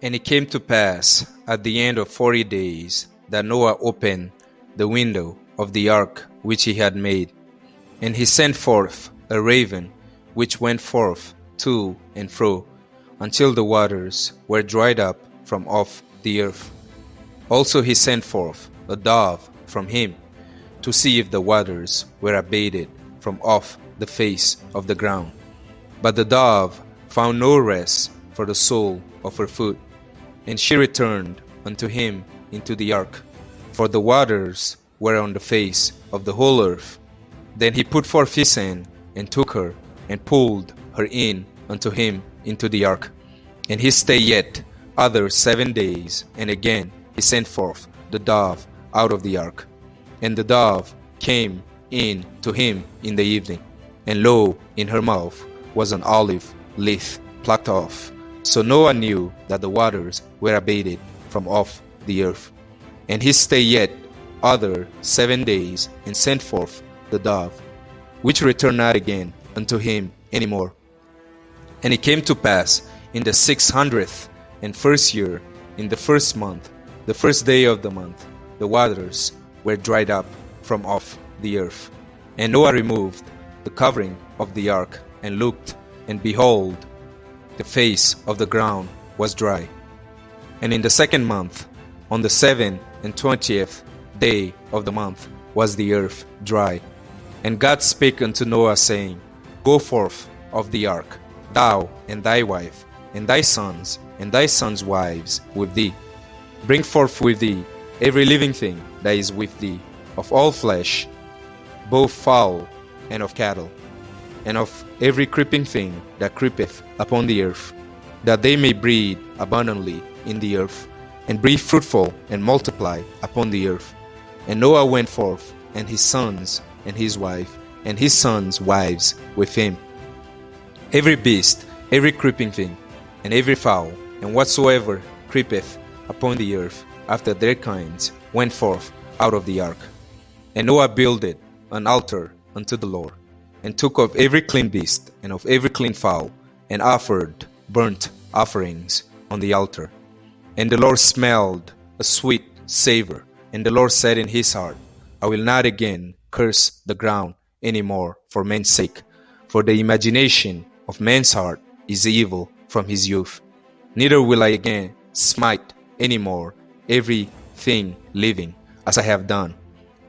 And it came to pass at the end of 40 days that Noah opened the window of the ark which he had made. And he sent forth a raven, which went forth to and fro, until the waters were dried up from off the earth. Also he sent forth a dove from him, to see if the waters were abated from off the face of the ground. But the dove found no rest for the sole of her foot, and she returned unto him into the ark, for the waters were on the face of the whole earth. Then he put forth his hand, and took her, and pulled her in unto him into the ark. And he stayed yet other 7 days, and again he sent forth the dove out of the ark. And the dove came in to him in the evening, and lo, in her mouth was an olive leaf plucked off. So Noah knew that the waters were abated from off the earth. And he stayed yet other 7 days, and sent forth the dove, which returned not again unto him any more. And it came to pass in the 601st year, in the first month, the first day of the month, the waters were dried up from off the earth. And Noah removed the covering of the ark, and looked, and behold, the face of the ground was dry. And in the second month, on the 27th day of the month, was the earth dry. And God spake unto Noah, saying, Go forth of the ark, thou and thy wife, and thy sons wives with thee. Bring forth with thee every living thing that is with thee, of all flesh, both fowl and of cattle, and of every creeping thing that creepeth upon the earth, that they may breed abundantly in the earth, and be fruitful and multiply upon the earth. And Noah went forth, and his sons, and his wife, and his sons' wives with him. Every beast, every creeping thing, and every fowl, and whatsoever creepeth upon the earth after their kinds, went forth out of the ark. And Noah builded an altar unto the Lord, and took of every clean beast, and of every clean fowl, and offered burnt offerings on the altar. And the Lord smelled a sweet savor. And the Lord said in his heart, I will not again curse the ground any more for men's sake, for the imagination of man's heart is evil from his youth. Neither will I again smite any more every thing living, as I have done,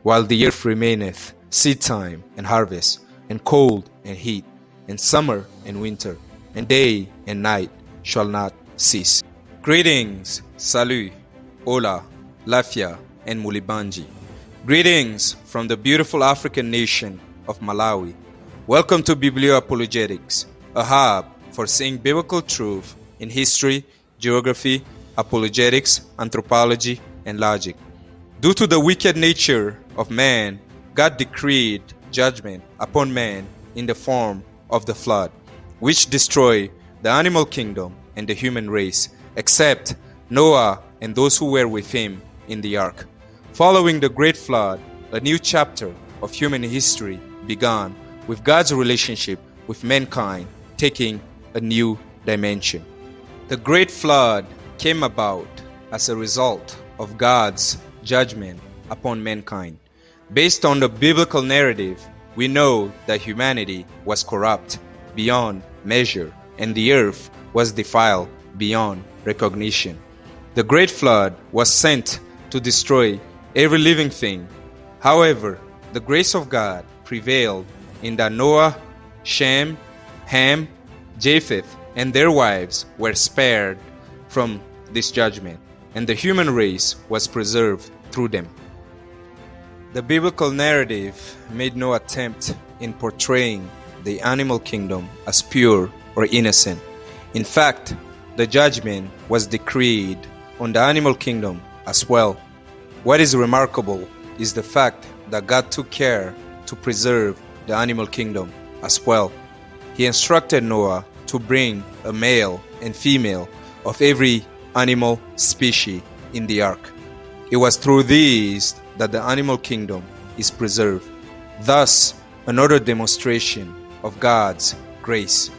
while the earth remaineth, seed time and harvest, and cold and heat, and summer and winter, and day and night shall not cease. Greetings, salut, hola, lafia, and mulibanji. Greetings from the beautiful African nation of Malawi. Welcome to Biblio-Apologetics, a hub for seeing biblical truth in history, geography, apologetics, anthropology, and logic. Due to the wicked nature of man, God decreed judgment upon man in the form of the flood, which destroyed the animal kingdom and the human race, except Noah and those who were with him in the ark. Following the great flood, a new chapter of human history began, with God's relationship with mankind taking a new dimension. The great flood came about as a result of God's judgment upon mankind. Based on the biblical narrative, we know that humanity was corrupt beyond measure, and the earth was defiled beyond recognition. The great flood was sent to destroy every living thing. However, the grace of God prevailed in that Noah, Shem, Ham, Japheth, and their wives were spared from this judgment, and the human race was preserved through them. The biblical narrative made no attempt in portraying the animal kingdom as pure or innocent. In fact, the judgment was decreed on the animal kingdom as well. What is remarkable is the fact that God took care to preserve the animal kingdom as well. He instructed Noah to bring a male and female of every animal species in the ark. It was through these that the animal kingdom is preserved. Thus, another demonstration of God's grace.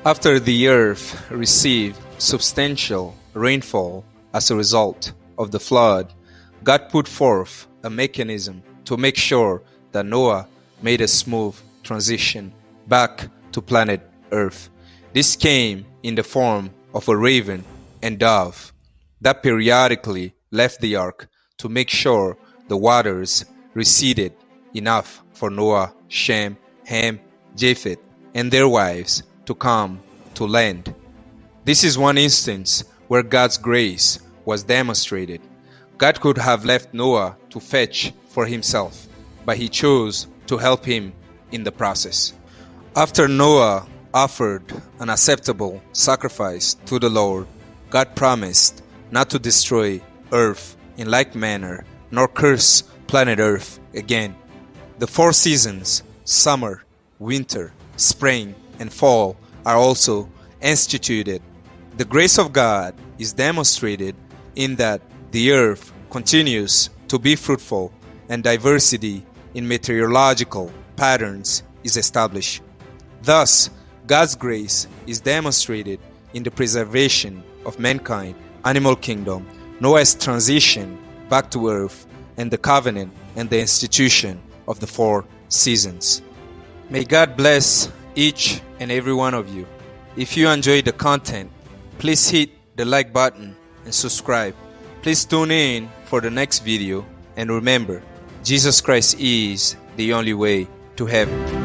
After the earth received substantial rainfall as a result of the flood, God put forth a mechanism to make sure that Noah made a smooth transition back to planet Earth. This came in the form of a raven and dove that periodically left the ark to make sure the waters receded enough for Noah, Shem, Ham, Japheth, and their wives to come to land. This is one instance where God's grace was demonstrated. God could have left Noah to fetch for himself, but he chose to help him in the process. After Noah offered an acceptable sacrifice to the Lord, God promised not to destroy earth in like manner, nor curse planet Earth again. The 4 seasons, summer, winter, spring, and fall, are also instituted. The grace of God is demonstrated in that the earth continues to be fruitful and diversity in meteorological patterns is established. Thus, God's grace is demonstrated in the preservation of mankind, animal kingdom, Noah's transition back to earth, and the covenant and the institution of the 4 seasons. May God bless each and every one of you. If you enjoyed the content, please hit the like button and subscribe. Please tune in for the next video, and remember, Jesus Christ is the only way to heaven.